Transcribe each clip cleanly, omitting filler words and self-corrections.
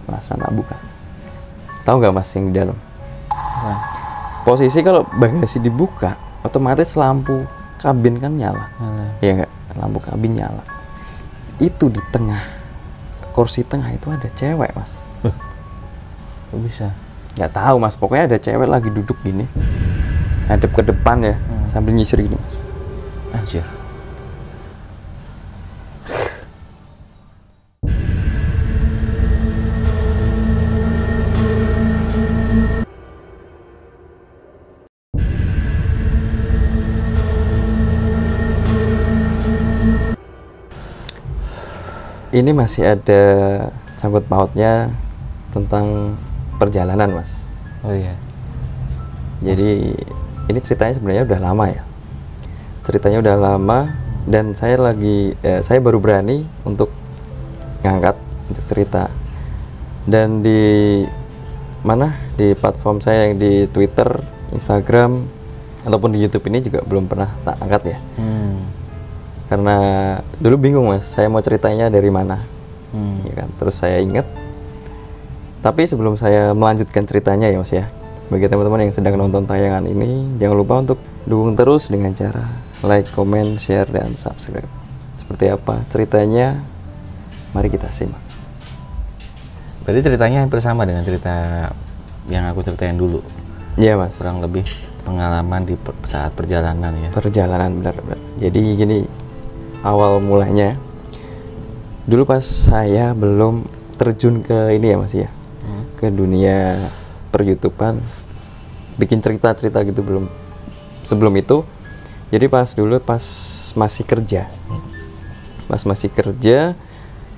Penasaran, tak buka. Tahu nggak mas yang di dalam? Apa? Posisi kalau bagasi dibuka, otomatis lampu kabin kan nyala. Ya nggak, lampu kabin nyala. Itu di tengah, kursi tengah itu ada cewek mas. Kok bisa? Nggak tahu mas, pokoknya ada cewek lagi duduk gini, hadap ke depan ya, sambil nyisir gini mas. Anjir. Ini masih ada sangkut pautnya tentang perjalanan mas. Oh iya. Jadi ini ceritanya sebenarnya udah lama ya. Ceritanya udah lama dan saya baru berani untuk ngangkat untuk cerita. Dan di mana, di platform saya yang di Twitter, Instagram ataupun di YouTube ini juga belum pernah tak angkat ya. Karena dulu bingung mas, saya mau ceritanya dari mana, ya kan. Terus saya ingat. Tapi sebelum saya melanjutkan ceritanya ya mas ya, bagi teman-teman yang sedang nonton tayangan ini, jangan lupa untuk dukung terus dengan cara like, comment, share, dan subscribe. Seperti apa ceritanya? Mari kita simak. Berarti ceritanya hampir sama dengan cerita yang aku ceritain dulu. Iya mas. Kurang lebih pengalaman di saat perjalanan ya. Perjalanan benar-benar. Jadi gini, awal mulanya dulu pas saya belum terjun ke ini ya mas ya, ke dunia per-YouTubean, bikin cerita-cerita gitu belum. Sebelum itu, jadi pas masih kerja,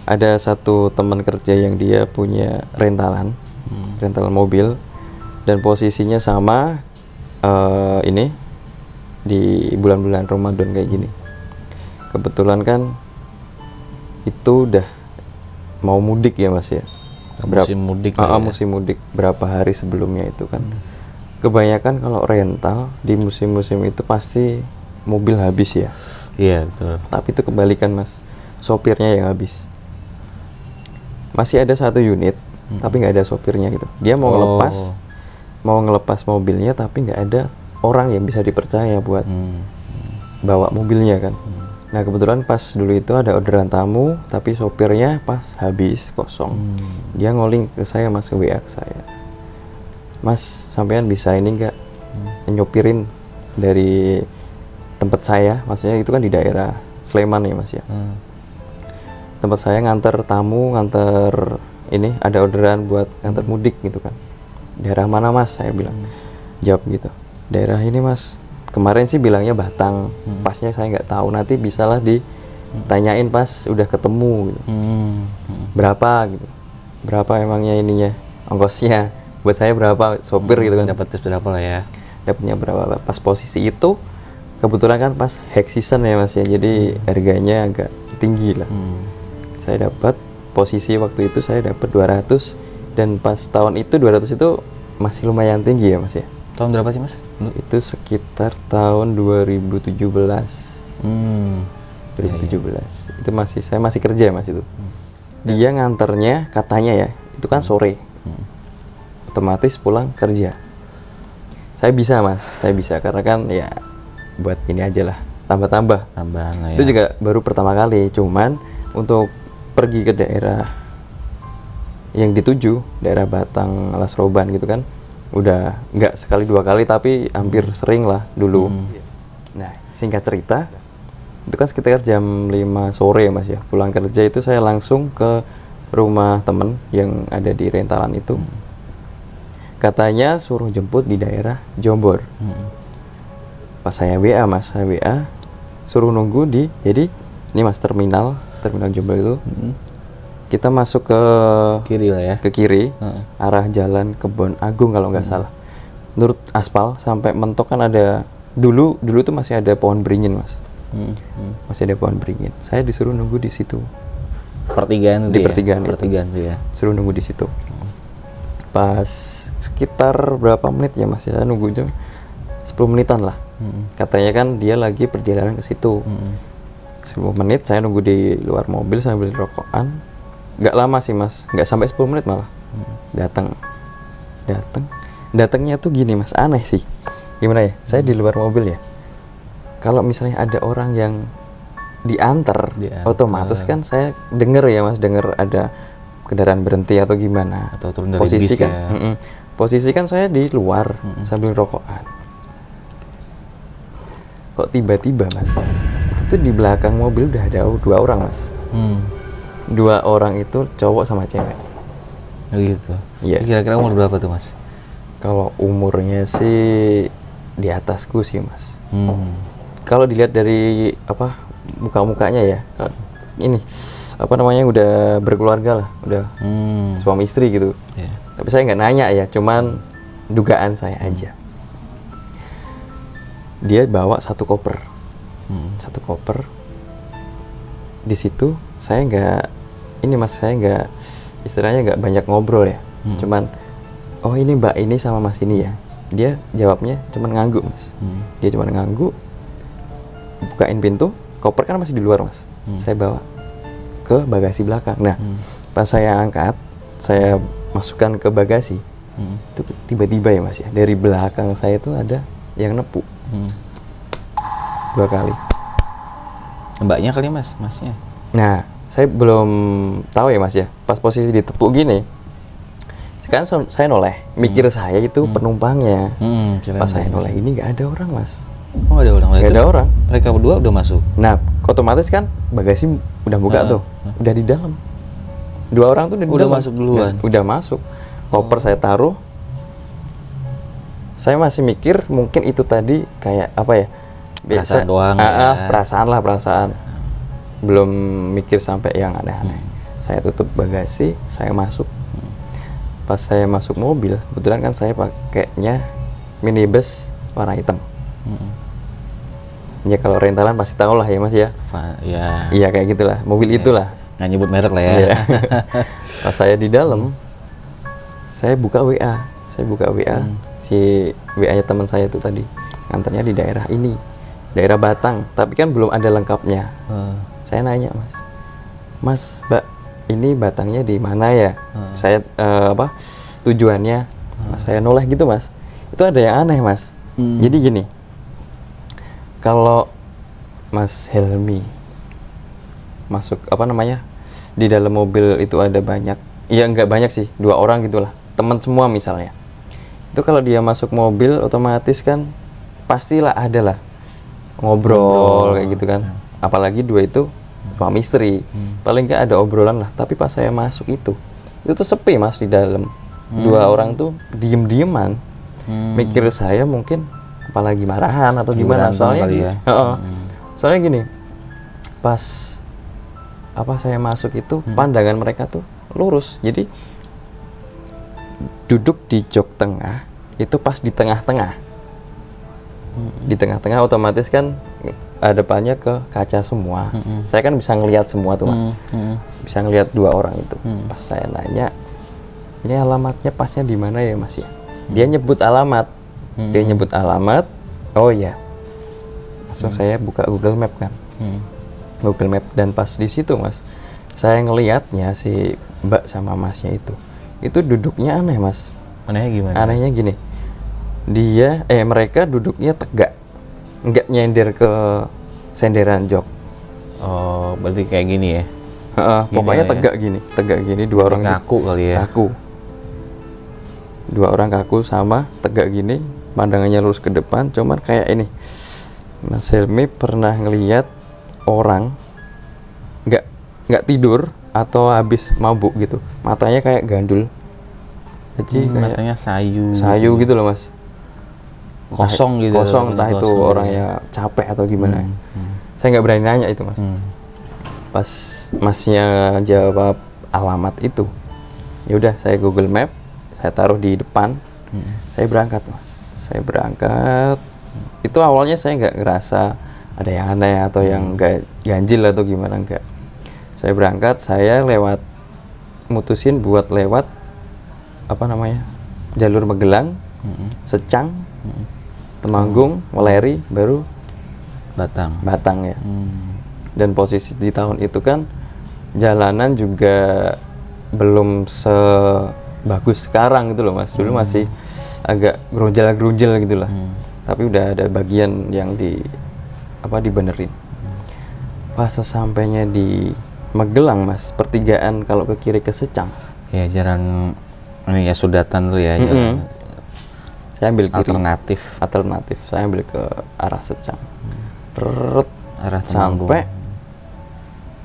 ada satu teman kerja yang dia punya rental mobil, dan posisinya sama ini di bulan-bulan Ramadan kayak gini. Kebetulan kan itu udah mau mudik ya mas ya. Musim mudik ya. Musim mudik berapa hari sebelumnya itu kan. Kebanyakan kalau rental di musim-musim itu pasti mobil habis ya. Iya betul. Tapi itu kebalikan mas, sopirnya yang habis. Masih ada satu unit tapi nggak ada sopirnya gitu. Dia mau ngelepas mobilnya tapi nggak ada orang yang bisa dipercaya buat bawa mobilnya kan. Nah kebetulan pas dulu itu ada orderan tamu, tapi sopirnya pas habis kosong. Dia ngoling ke saya mas, ke WA ke saya. Mas, sampean bisa ini nggak nyopirin dari tempat saya, maksudnya itu kan di daerah Sleman ya mas ya. Tempat saya nganter tamu, nganter ini ada orderan buat nganter mudik gitu kan. Daerah mana mas? Saya bilang. Jawab gitu. Daerah ini mas. Kemarin sih bilangnya Batang, pasnya saya nggak tahu, nanti bisalah ditanyain pas udah ketemu gitu. Berapa gitu, berapa emangnya ininya, ongkosnya, buat saya berapa, sopir gitu kan. Dapat berapa lah ya? Dapatnya berapa, pas posisi itu, kebetulan kan pas high season ya mas ya, jadi harganya agak tinggi lah. Saya dapat, posisi waktu itu saya dapat 200, dan pas tahun itu 200 itu masih lumayan tinggi ya mas ya. Tahun berapa sih mas? Itu sekitar tahun 2017. 2017. Itu saya masih kerja mas itu. Dia nganternya katanya ya, itu kan sore. Otomatis pulang kerja. Saya bisa mas, karena kan ya buat ini aja lah, tambah-tambah. Tambahan lah ya. Itu juga baru pertama kali, cuman untuk pergi ke daerah yang dituju, daerah Batang, Alas Roban gitu kan, udah nggak sekali dua kali tapi hampir sering lah dulu. Nah singkat cerita, itu kan sekitar jam 5 sore ya mas ya, pulang kerja itu saya langsung ke rumah temen yang ada di rentalan itu. Katanya suruh jemput di daerah Jombor. Pas saya WA mas, suruh nunggu di, jadi ini mas terminal Jombor itu. Kita masuk ke kiri lah ya, ke kiri, arah jalan Kebon Agung kalau nggak salah. Menurut aspal sampai mentok kan ada, dulu tuh masih ada pohon beringin mas. Masih ada pohon beringin. Saya disuruh nunggu di situ. Pertigaan di ya? pertigaan tuh ya. Suruh nunggu di situ. Pas sekitar berapa menit ya mas ya, nunggu jam 10 menitan lah. Katanya kan dia lagi perjalanan ke situ. 10 menit saya nunggu di luar mobil sambil rokokan. nggak lama sih mas, nggak sampai 10 menit malah. Datangnya tuh gini mas, aneh sih. Gimana ya, saya di luar mobil ya, kalau misalnya ada orang yang diantar, otomatis kan saya denger ya mas, denger ada kendaraan berhenti atau gimana, atau turun dari posisi bis kan ya. posisi kan saya di luar sambil rokokan. Kok tiba-tiba mas, itu di belakang mobil udah ada 2 orang mas. 2 orang itu cowok sama cewek. Gitu. Iya. Kira-kira umur berapa tuh mas? Kalau umurnya sih di atasku sih mas. Kalau dilihat dari apa muka-mukanya ya, ini apa namanya, udah berkeluarga lah, udah suami istri gitu. Yeah. Tapi saya nggak nanya ya, cuman dugaan saya aja. Dia bawa 1 koper, 1 koper. Di situ saya nggak, ini mas, saya nggak, istilahnya nggak banyak ngobrol ya. Cuman, oh ini mbak ini sama mas ini ya. Dia jawabnya cuman ngangguk mas. Dia cuman ngangguk, bukain pintu, koper kan masih di luar mas. Saya bawa ke bagasi belakang. Nah, pas saya angkat, saya masukkan ke bagasi, itu tiba-tiba ya mas ya, dari belakang saya tuh ada yang nepuk 2 kali. Mbaknya kali mas, masnya? Nah, saya belum tahu ya mas ya, pas posisi ditepuk gini, sekarang saya noleh, mikir saya itu penumpangnya. Pas saya noleh, ini nggak ada orang mas. Oh, nggak ada orang? Nggak ada orang. Mereka berdua udah masuk? Nah, otomatis kan bagasi udah buka tuh, udah di dalam. 2 orang tuh udah masuk duluan? Udah masuk. Koper saya taruh. Saya masih mikir mungkin itu tadi kayak apa ya, perasaan doang ya. Perasaan. Belum mikir sampai yang aneh-aneh. Saya tutup bagasi, saya masuk. Pas saya masuk mobil, kebetulan kan saya pakainya minibus warna hitam. Ya kalau rentalan pasti tahu lah ya mas ya. Iya kayak gitulah, mobil itulah. Nggak nyebut merek lah ya. Iya. Pas saya di dalam, saya buka WA. Si WA-nya teman saya itu tadi, nganternya di daerah ini, daerah Batang. Tapi kan belum ada lengkapnya. Saya nanya mas, mbak, ini Batangnya di mana ya? Saya tujuannya? Saya noleh gitu mas. Itu ada yang aneh mas. Jadi gini, kalau Mas Helmi masuk apa namanya, di dalam mobil itu ada banyak, ya nggak banyak sih, 2 orang gitulah, teman semua misalnya. Itu kalau dia masuk mobil otomatis kan pastilah ada lah ngobrol kayak gitu kan. Apalagi 2 itu suami istri, paling nggak ada obrolan lah. Tapi pas saya masuk itu tuh sepi mas di dalam. 2 orang tuh diem-dieman. Mikir saya mungkin apalagi marahan atau gimana, soalnya ya. Soalnya gini, pas saya masuk itu pandangan mereka tuh lurus, jadi duduk di jok tengah itu pas di tengah-tengah. Di tengah-tengah otomatis kan depannya ke kaca semua. Saya kan bisa ngelihat semua tuh mas, bisa ngelihat 2 orang itu. Pas saya nanya, ini alamatnya pasnya di mana ya mas ya? Dia nyebut alamat. Oh iya. Langsung saya buka Google Map kan. Google Map, dan pas di situ mas, saya ngelihatnya si mbak sama masnya itu duduknya aneh mas. Anehnya gimana? Anehnya gini, mereka duduknya tegak, nggak nyender ke senderan jok. Oh, berarti kayak gini ya? Pokoknya tegak gini, 2 orang kaku kali ya? Kaku. 2 orang kaku sama tegak gini, pandangannya lurus ke depan. Cuman kayak ini, Mas Helmi pernah ngelihat orang nggak tidur atau habis mabuk gitu, matanya kayak gandul, jadi kayak matanya sayu gitu loh mas, kosong gitu, entah itu orang ya capek atau gimana. Saya nggak berani nanya itu mas. Pas masnya jawab alamat itu, ya udah saya Google Map, saya taruh di depan. Saya berangkat mas, itu awalnya saya nggak ngerasa ada yang aneh atau yang nggak ganjil atau gimana, enggak. Saya berangkat, saya mutusin buat lewat apa namanya, jalur Magelang, Secang, Temanggung, Weleri, baru Batang ya. Dan posisi di tahun itu kan jalanan juga belum sebagus sekarang gitu loh mas. Dulu masih agak gerunjal gitu lah. Tapi udah ada bagian yang dibenerin. Pas sesampainya di Magelang mas, pertigaan kalau ke kiri ke Secang. Ya jalan ini ya Sudatan dulu ya. Jalan. Saya ambil kiri. Alternatif. Saya ambil ke arah Secang. Arah Temanggung. Sampai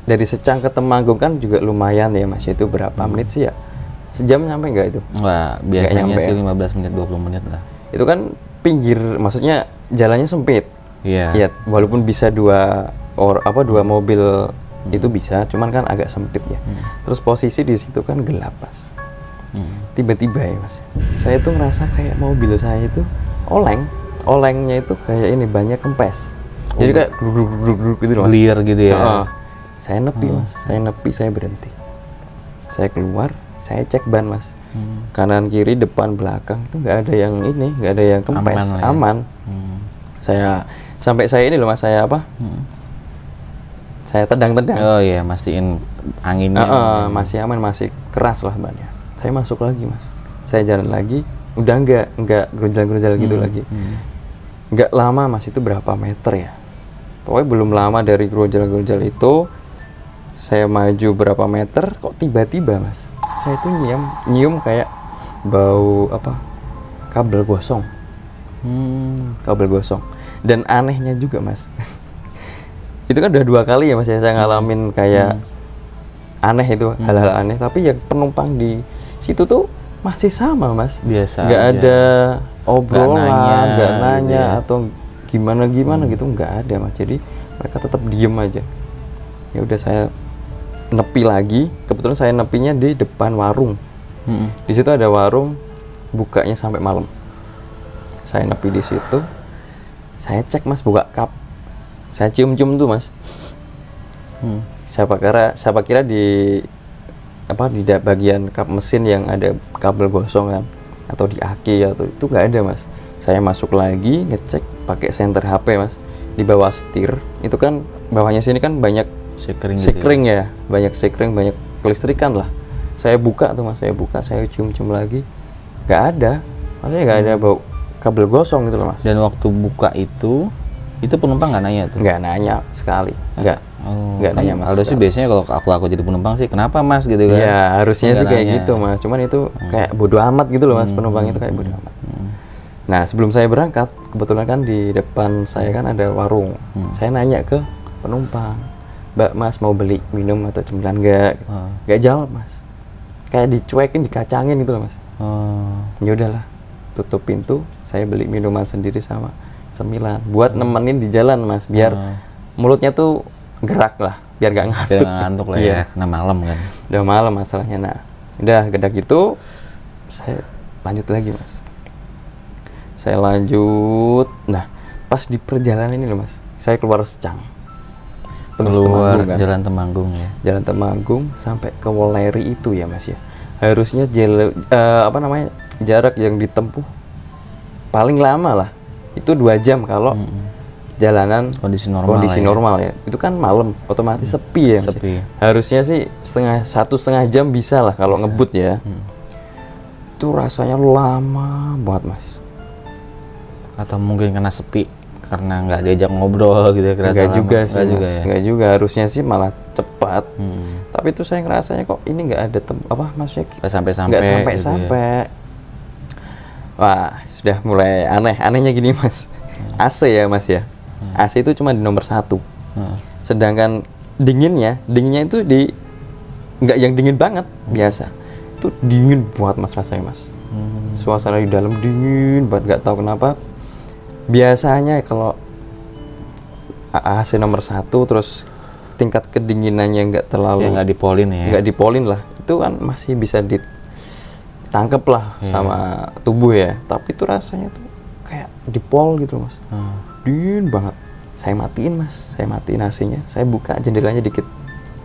dari Secang ke Temanggung kan juga lumayan ya mas. Itu berapa menit sih ya? Sejam sampai nggak itu? Wah, biasanya sih 15 menit 20 menit lah. Itu kan pinggir, maksudnya jalannya sempit. Iya. Ya, walaupun bisa dua mobil itu bisa, cuman kan agak sempit ya. Terus posisi di situ kan gelap mas. Tiba-tiba ya mas, saya tuh ngerasa kayak mobil saya itu olengnya itu kayak ini banyak kempes. Jadi kayak duduk gitu loh mas. Clear gitu ya. Saya nepi mas, saya berhenti. Saya keluar, saya cek ban mas. Kanan kiri depan belakang itu nggak ada yang kempes, aman. Saya ini loh mas, saya tendang-tendang. Oh iya, mastiin anginnya. Masih aman, masih keras lah bannya. Saya masuk lagi mas, saya jalan lagi, udah nggak gerunjal gitu lagi. Nggak lama mas, itu berapa meter ya? Pokoknya belum lama dari gerunjal itu, saya maju berapa meter, kok tiba-tiba mas, saya tuh nyium kayak bau kabel gosong. Kabel gosong. Dan anehnya juga mas, itu kan udah 2 kali ya mas ya saya ngalamin kayak aneh itu, hal-hal aneh. Tapi yang penumpang di situ tuh masih sama mas, biasa, nggak ada obrolan, nggak nanya gitu ya. atau gimana gitu, nggak ada mas. Jadi mereka tetap diem aja. Ya udah, saya nepi lagi. Kebetulan saya nepinya di depan warung. Di situ ada warung, bukanya sampai malam. Saya nepi di situ, saya cek mas, buka kap, saya cium-cium tuh mas. Siapa kira di bagian kap mesin yang ada kabel gosong kan, atau di aki atau itu nggak ada mas. Saya masuk lagi ngecek pakai senter HP mas, di bawah setir itu kan bawahnya sini kan banyak sekring gitu ya, banyak sekring, banyak kelistrikan lah. Saya buka tuh mas, saya cium-cium lagi, nggak ada, maksudnya nggak ada bau kabel gosong gitu loh mas. Dan waktu buka itu penumpang nggak nanya tuh? Nggak nanya sekali, nggak nanya mas. Kalau sih biasanya kalau aku jadi penumpang sih, kenapa mas gitu kan? Ya harusnya sih kayak gitu mas, cuman itu kayak bodo amat gitu loh mas, penumpang itu kayak bodo amat. Nah sebelum saya berangkat, kebetulan kan di depan saya kan ada warung. Saya nanya ke penumpang, Mbak mas mau beli minum atau cemilan nggak? Nggak jawab mas, kayak dicuekin, dikacangin gitu loh mas. Ya udahlah, tutup pintu, saya beli minuman sendiri sama cemilan buat nemenin di jalan mas, biar mulutnya tuh gerak lah, biar gak ngantuk. Biar gak ngantuk lah ya, karena malam kan. Udah malam masalahnya. Nah udah geda gitu, saya lanjut lagi mas. Saya lanjut. Nah pas di perjalanan ini loh mas, saya keluar Secang, keluar kan? Jalan Temanggung ya. Jalan Temanggung sampai ke Woleri itu ya mas ya. Harusnya jarak yang ditempuh paling lama lah itu 2 jam kalau jalanan kondisi normal ya. Itu kan malam, otomatis sepi ya mas. Sepi. Harusnya sih 1,5 jam bisa lah kalau ngebut ya. Itu rasanya lama banget mas. Atau mungkin karena sepi, karena nggak diajak ngobrol gitu ya. Nggak juga sih mas. Ya? Nggak juga, harusnya sih malah cepat. Tapi itu saya ngerasanya kok ini nggak ada maksudnya nggak sampai gitu ya. Wah sudah mulai anehnya gini mas. AC ya mas ya. AC itu cuma di nomor 1. Sedangkan dinginnya itu nggak yang dingin banget, biasa. Itu dingin banget mas rasanya mas. Suasana di dalam dingin banget, nggak tahu kenapa. Biasanya kalau AC nomor 1 terus tingkat kedinginannya nggak terlalu, nggak dipolin ya. Nggak dipolin lah, itu kan masih bisa ditangkep lah sama tubuh ya. Tapi itu rasanya tuh kayak dipol gitu mas. Dingin banget. Saya matiin AC-nya, saya buka jendelanya dikit,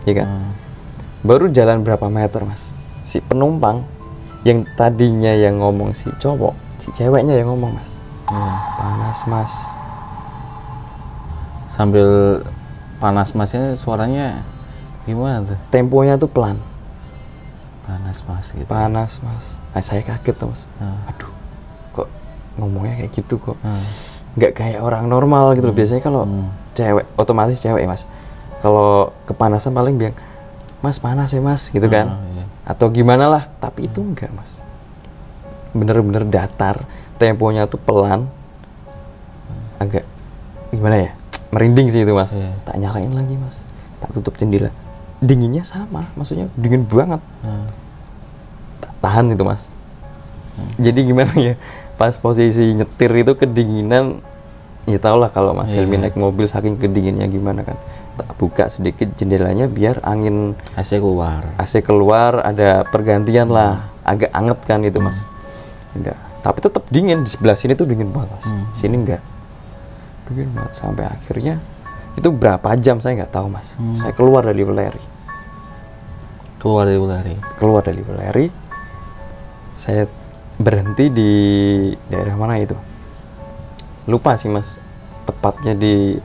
ya kan. Baru jalan berapa meter mas, si penumpang yang tadinya yang ngomong si ceweknya yang ngomong mas, panas mas. Sambil panas masnya suaranya Gimana tuh? Temponya tuh pelan. Panas mas gitu. Panas mas. Nah, saya kaget tuh mas. Aduh, kok ngomongnya kayak gitu kok. Nggak kayak orang normal gitu loh. Biasanya kalau cewek, otomatis cewek mas, kalau kepanasan paling bilang, mas panas ya mas gitu kan. Iya. Atau gimana lah. Tapi itu enggak mas. Bener-bener datar. Temponya tuh pelan. Agak gimana ya, merinding sih itu mas. Iya. Tak nyalain lagi mas, tak tutup jendela. Dinginnya sama, maksudnya dingin banget. Tak tahan itu mas. Jadi gimana ya, pas posisi nyetir itu kedinginan. Ya tau lah kalau mas Helmi naik mobil saking kedinginnya gimana kan. Tak buka sedikit jendelanya biar angin AC keluar. AC keluar, ada pergantian lah, agak anget kan itu mas. Udah. Tapi tetap dingin, di sebelah sini tuh dingin banget mas. Sini enggak, dingin banget. Sampai akhirnya itu berapa jam saya nggak tahu mas. Saya keluar dari Weleri. Keluar dari Weleri, saya berhenti di daerah mana itu, lupa sih mas, tepatnya di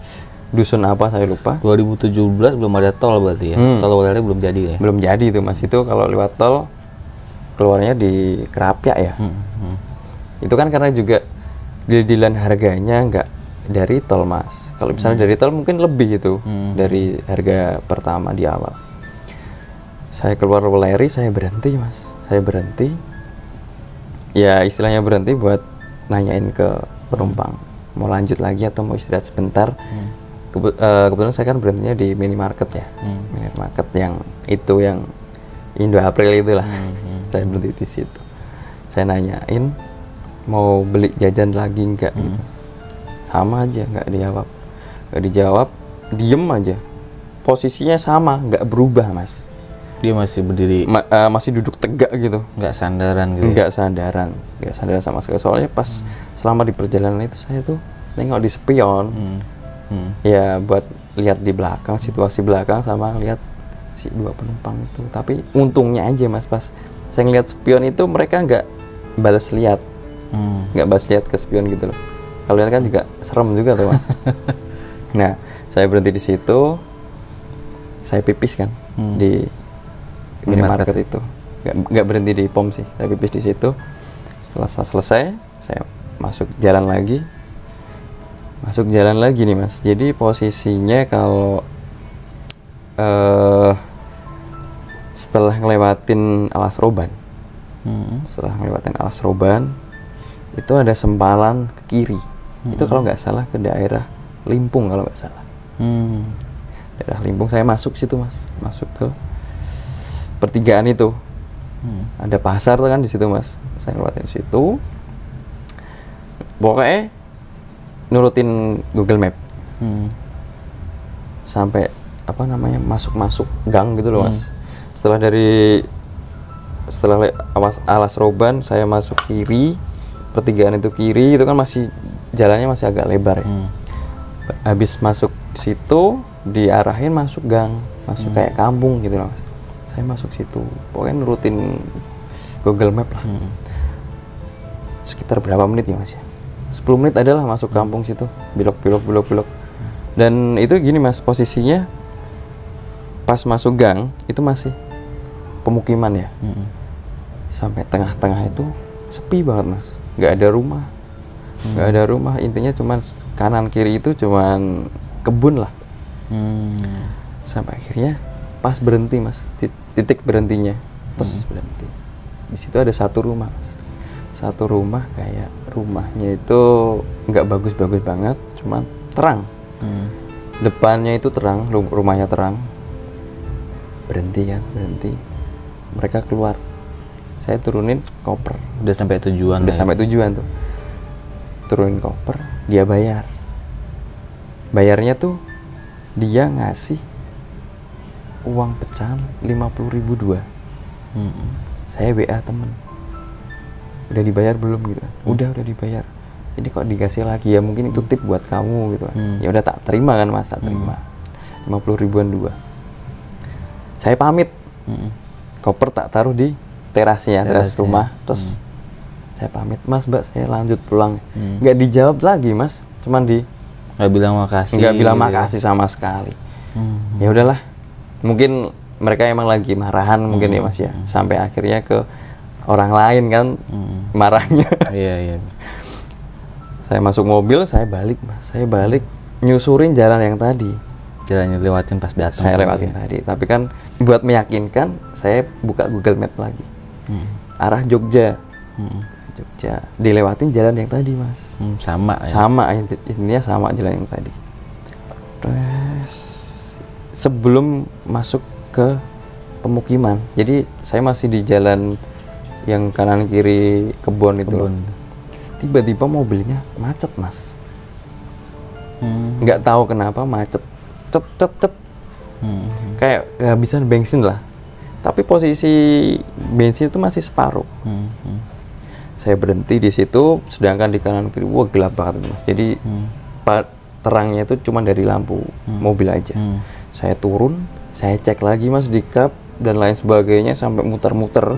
dusun apa saya lupa. 2017 belum ada tol berarti ya. Tol Weleri belum jadi ya. Belum jadi itu mas. Itu kalau lewat tol keluarnya di Kerapia ya. Itu kan karena juga deal-dealan harganya nggak dari tol mas. Kalau misalnya dari tol mungkin lebih itu dari harga pertama di awal. Saya keluar Weleri, saya berhenti mas. Saya berhenti, ya istilahnya berhenti buat nanyain ke penumpang mau lanjut lagi atau mau istirahat sebentar. Kebetulan saya kan berhentinya di minimarket ya. Minimarket yang itu, yang Indo April itulah. Saya berhenti di situ. Saya nanyain mau beli jajan lagi enggak gitu. Sama aja, nggak dijawab, diem aja. Posisinya sama, nggak berubah mas. Dia masih berdiri, masih duduk tegak gitu. nggak sandaran gitu. Nggak sandaran sama sekali. Soalnya pas selama di perjalanan itu saya tuh nengok di spion, ya buat lihat di belakang, situasi belakang sama lihat si dua penumpang itu. Tapi untungnya aja mas, pas saya ngeliat spion itu mereka nggak balas lihat, ke spion gitu loh. Kalau lihat kan juga serem juga tuh mas. Nah, saya berhenti di situ, saya pipis kan di minimarket itu. Nggak berhenti di pom sih, saya pipis di situ. Setelah selesai, saya masuk jalan lagi nih mas. Jadi posisinya kalau setelah ngelewatin Alas Roban, itu ada sempalan ke kiri. Itu kalau nggak salah ke daerah Limpung kalau nggak salah. Daerah Limpung, saya masuk situ mas, masuk ke pertigaan itu. Ada pasar tuh kan di situ mas. Saya lewatin situ. Pokoknya nurutin Google Map. Sampai masuk gang gitu loh mas. Setelah Alas Roban saya masuk kiri. Pertigaan itu kiri, itu kan masih jalannya masih agak lebar ya. Habis masuk situ diarahin masuk gang, masuk kayak kampung gitu loh mas. Saya masuk situ, pokoknya nurutin Google Map lah. Sekitar berapa menit ya mas ya? 10 menit adalah masuk kampung situ, belok. Dan itu gini mas, posisinya pas masuk gang itu masih pemukiman ya. Sampai tengah-tengah itu sepi banget mas, nggak ada rumah. Intinya cuman kanan kiri itu cuman kebun lah. Sampai akhirnya pas berhenti mas, titik berhentinya, terus berhenti. Di situ ada satu rumah mas. Satu rumah, kayak rumahnya itu nggak bagus-bagus banget, cuman terang. Depannya itu terang, rumahnya terang. Berhenti. Mereka keluar. Saya turunin koper. Udah sampai tujuan tuh. Turunin koper, dia bayar. Bayarnya tuh dia ngasih uang pecahan 50.000 dua. Saya WA temen, udah dibayar belum gitu kan? Udah dibayar. Ini kok dikasih lagi, ya mungkin itu tip buat kamu gitu kan. Ya udah tak terima kan mas, tak terima. 50 ribuan dua. Saya pamit. Koper tak taruh di teras rumah. Terus saya pamit, mas mbak saya lanjut pulang. Nggak dijawab lagi mas, cuman nggak bilang makasih. Nggak bilang makasih sama sekali. Ya udahlah, Mungkin mereka emang lagi marahan mungkin ya Mas ya. Sampai akhirnya ke orang lain kan marahnya. Iya. Saya masuk mobil, saya balik Mas. Saya balik nyusurin jalan yang tadi. Jalan yang lewatin pas datang. Saya lewatin tadi. Tapi kan buat meyakinkan, saya buka Google Map lagi. Arah Jogja. Jogja. Dilewatin jalan yang tadi Mas. Sama ya? Sama, intinya sama jalan yang tadi. Terus sebelum masuk ke pemukiman. Jadi saya masih di jalan yang kanan kiri kebun itu. Tiba-tiba mobilnya macet Mas. Nggak tahu kenapa macet. Cet. Kayak kehabisan bensin lah. Tapi posisi bensin itu masih separuh. Saya berhenti di situ, sedangkan di kanan kiri wah gelap banget Mas. Jadi terangnya itu cuma dari lampu mobil aja. Saya turun, saya cek lagi Mas di kap dan lain sebagainya sampai muter-muter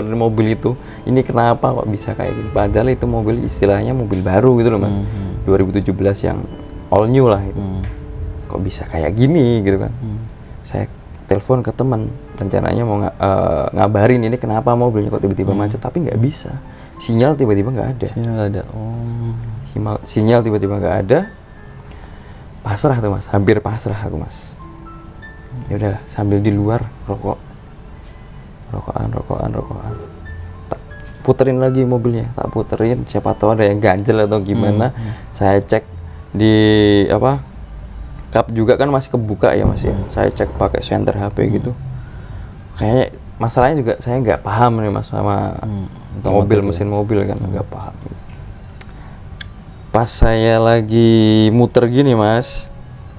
di mobil itu. Ini kenapa kok bisa kayak gini? Padahal itu mobil istilahnya mobil baru gitu loh Mas. 2017 yang all new lah itu. Kok bisa kayak gini gitu kan? Saya telepon ke teman, rencananya mau ngabarin ini kenapa mobilnya kok tiba-tiba macet, tapi nggak bisa. Sinyal tiba-tiba nggak ada. Sinyal nggak ada. Sinyal tiba-tiba nggak ada. Pasrah tuh Mas, hampir pasrah aku Mas. Ya udahlah, sambil di luar rokokan. Tak puterin lagi mobilnya, tak puterin. Siapa tahu ada yang ganjel atau gimana. Saya cek di kap juga kan masih kebuka ya Mas ya. Saya cek pakai senter HP gitu. Kayak masalahnya juga saya nggak paham nih Mas sama mobil, mesin mobil kan nggak paham. Pas saya lagi muter gini Mas,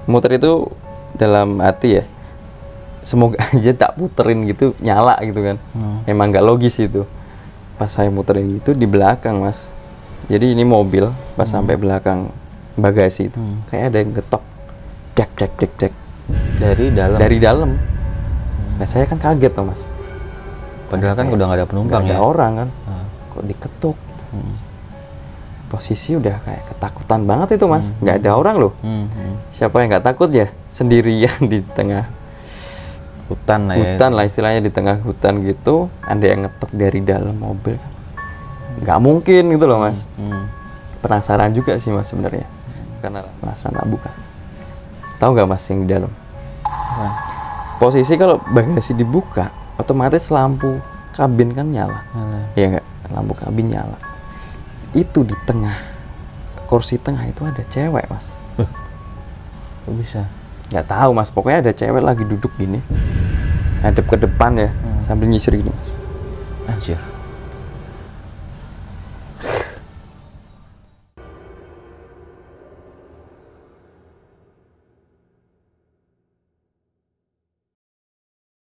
muter itu dalam hati ya, semoga aja tak puterin gitu nyala gitu kan. Emang nggak logis itu. Pas saya muterin gitu di belakang Mas, jadi ini mobil pas sampai belakang bagasi itu kayak ada yang getok dek dari dalam. Nah saya kan kaget tuh Mas, padahal kan udah nggak ada penumpang, nggak ya? ada orang kan, kok diketuk gitu. Posisi udah kayak ketakutan banget itu Mas, nggak ada orang loh. Siapa yang nggak takut ya, sendirian di tengah hutan lah ya. Hutan lah istilahnya, di tengah hutan gitu, ada yang ngetok dari dalam mobil kan. Nggak mungkin gitu loh Mas. Penasaran juga sih Mas sebenarnya, karena penasaran tak buka. Tahu nggak Mas yang di dalam? Posisi kalau bagasi dibuka, otomatis lampu kabin kan nyala. Ya nggak, lampu kabin nyala. Itu di tengah kursi tengah itu ada cewek Mas. Kok bisa? Nggak tahu Mas, pokoknya ada cewek lagi duduk gini, hadap ke depan ya, sambil nyisir gini Mas. Anjir.